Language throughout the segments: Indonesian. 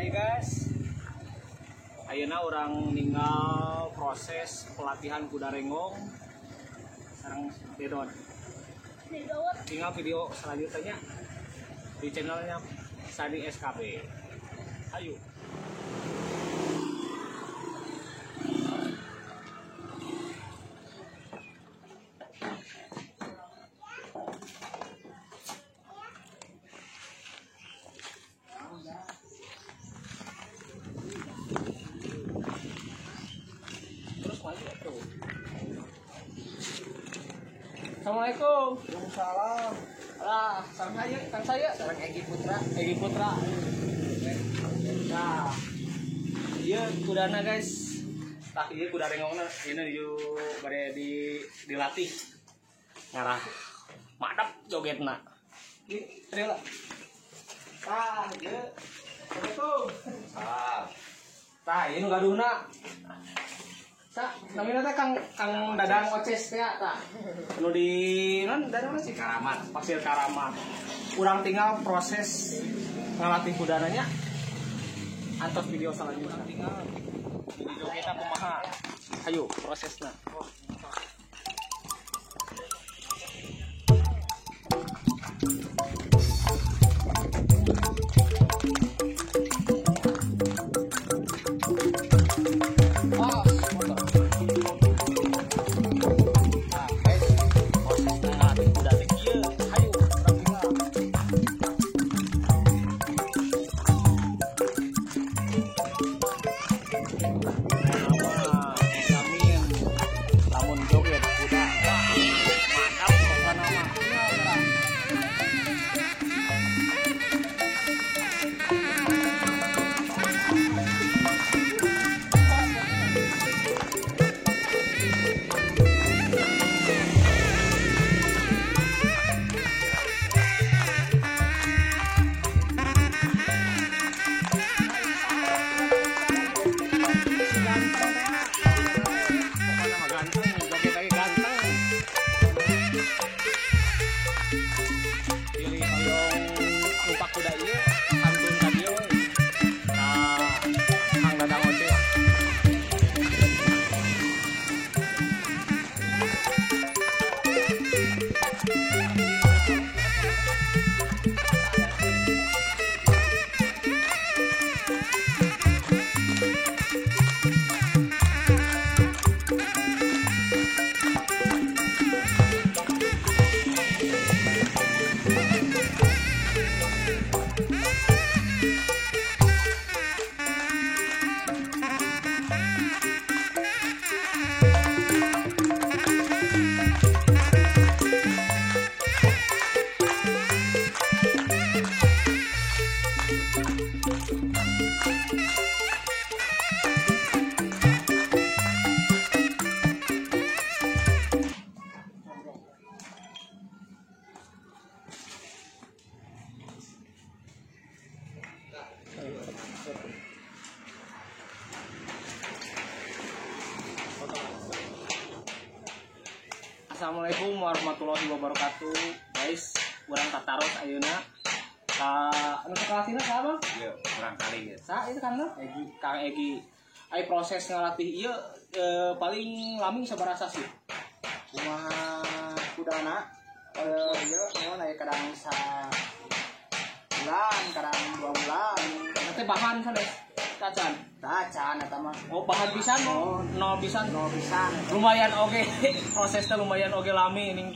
Hai guys, ayeuna orang ninggal proses pelatihan kuda renggong sareng dedon. Tinggal video selanjutnya di channelnya Sadi SKP. Ayo. Assalamualaikum. Waalaikumsalam. Lah, kang saya, Sareng Egi Putra. Egi Putra. Nah, iya kudana guys. Tah ieu kuda renggongna ini bade dilatih. Ngarah madep jogetna. Ieu adalah. Tah, ieu. Assalamualaikum. Salam. Tah, ieu nu gaduhna. Sa, namina teh Kang Dadang Oces teh tah. Nu di non dari mana sih? Karamat. Pasir Karamat. Urang tinggal proses ngalatih kudananya. Antos video selanjutnya. Tinggal video kita kumaha. Ayo prosesnya. Assalamualaikum warahmatullahi wabarakatuh, guys. Urang tataros ayeuna ka anu kelasina ka Bang? Iya, kurang kali ya. Sa itu kan Egi, Kang Egi. Ai proses ngalatih ieu paling laming sabarasa sih? Kumaha kudana ieu naon aya kadang bulan, kadang 2 bulan. Nanti bahan sanes cacan. Tacan eta mah. Oh, bahan pisan nol pisan. No pisan. Lumayan oge. Prosesnya lumayan oge lami ini.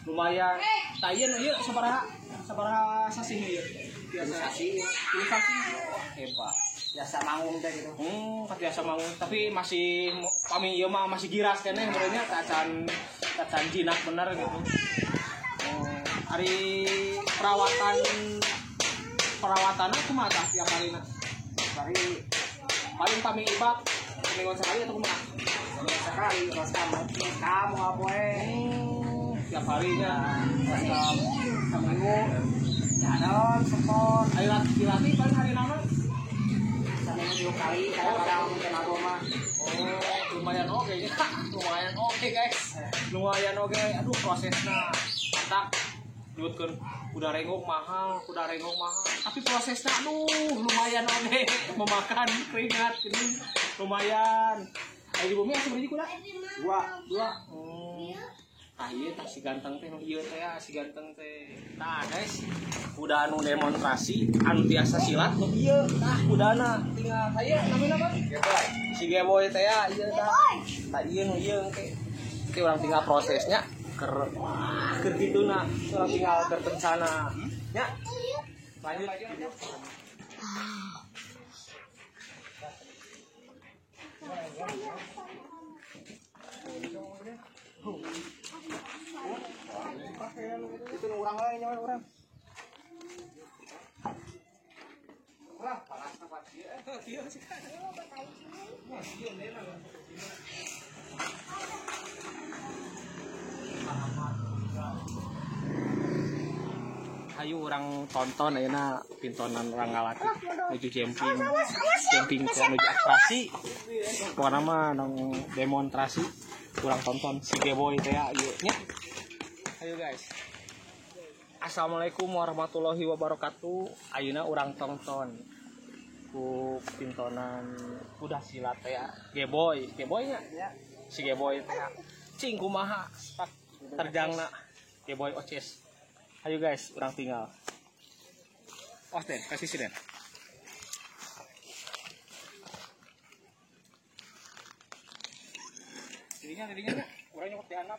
Lumayan. Tayeun ieu sabaraha sasih ieu? Biasa Sasi. Hebat. Biasa mangung teh gitu. Biasa mangung, tapi masih kami ieu mah masih giras keneh benernya cacan jinak bener gitu. Hari perawatanna kumaha tah tiap harina? Hari Paling kami ibak seminggu sekali atau kumaha? sekali pas kamu apoe. Tiap harinya. Seminggu. Nyadon sepon. Ayo latih paling hari naon? Seminggu 2 kali kadang mungkin aku mah. Oh, lumayan oke ya. Lumayan oke guys. Lumayan oke. Aduh prosesnya mantap. nyebutkan kuda renggong mahal, tapi prosesnya aduh lumayan oke, memakan keringat ini lumayan. Ayo di bumi seperti kuda? Dua. Ah iya tak si ganteng teh, iya teh ya si ganteng teh. Nah guys, kuda anu demonstrasi, anu tiasa silat tuh iya. Nah kudana tinggal saya namanya apa? Si Geboy teh ya, iya dah. Tak iya nu iya teh. Itu orang tinggal prosesnya ker gitu nak, orang tinggal berbencana. Ya. Lanjut. Itu orang lain nyaman orang. Wah, panas apa dia? Dia sih. Ayo orang tonton ayeuna pintonan orang ngalati menuju camping ke menuju atraksi. Pokona mah nang demonstrasi kurang tonton si Geboy teh ieu nya. Ayo guys. Assalamualaikum warahmatullahi wabarakatuh. Ayeuna urang tonton ku pintonan kuda silat teh Geboy nya. Si Geboy teh cing kumaha terjangna Geboy oces. Ayo guys, urang tinggal. Oh, Den, kasih si Den. Tidinya, urang nyokot di anak.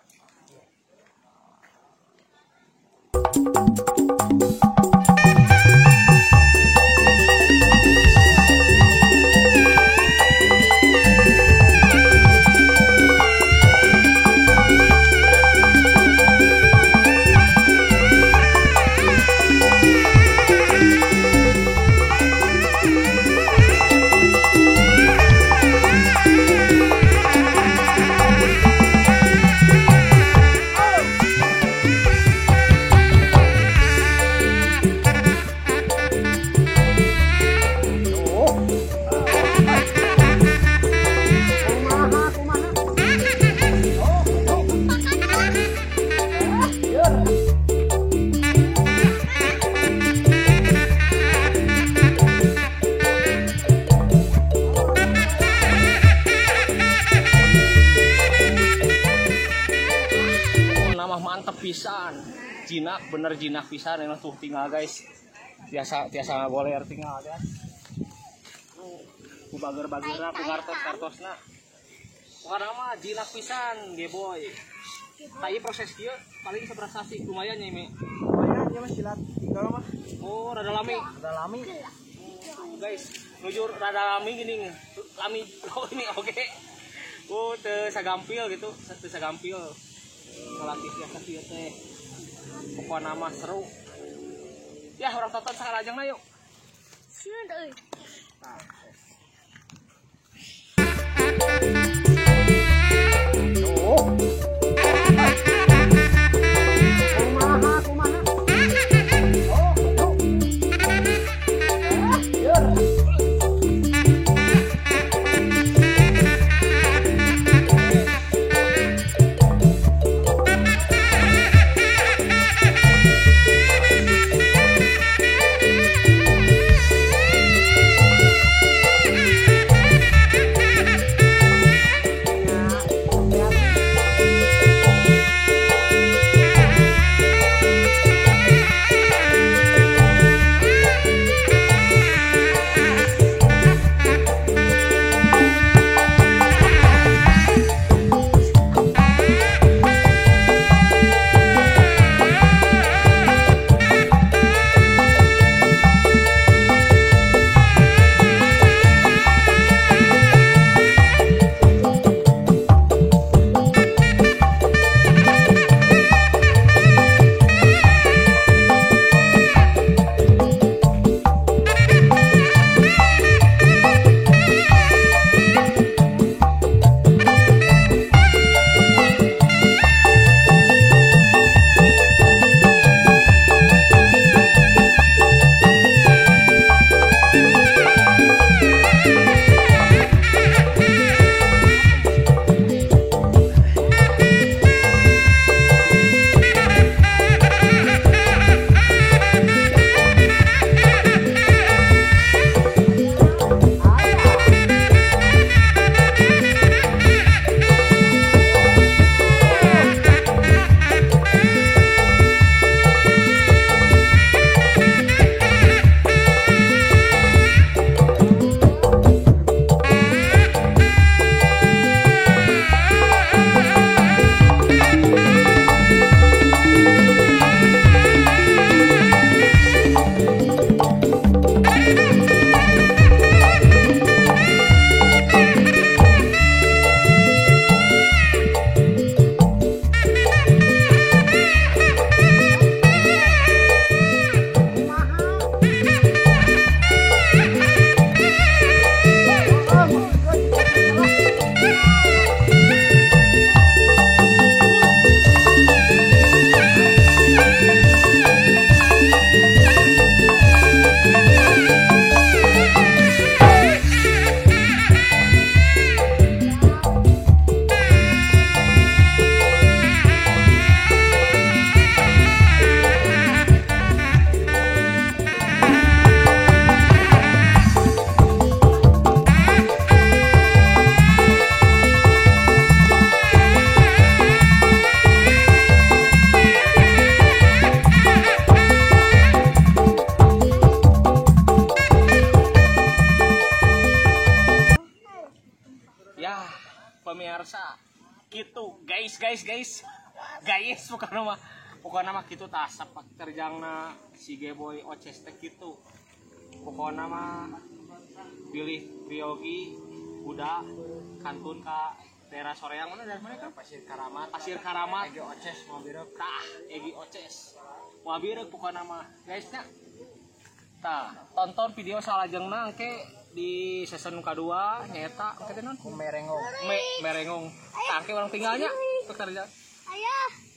Mantep pisan, jinak pisan yang tuh tinggal guys, biasa goler tinggal ya, ku bager-bager aku kartosna, pokoknya mah jinak pisan Geboy. Tapi proses dia paling seberapa sih lumayan ya Mi? Lumayan ya mas silat tinggal mah. Oh rada lami. Guys, jujur rada lami gini, lami oh ini oke. Oh teu sagampil gitu, teu sagampil. Ngelatih biasa kieu teh. Pokona mah seru. Ya orang tonton sakalajengna yuk. Sieun euy. guys pokoknya mah gitu tah sepak terjangna si Geboy Oces teh gitu pokoknya mah pilih Ryogi udah kantun ka daerah Soreang mana dari mana kan Pasir Karamat Egi Oces mau birek tah Egi Oces mau birek pokoknya mah guys nya tah tonton video salajengna engke di season kedua nyata engke teh non Merengong. merengong tah engke orang tinggalnya pekerja Ayah.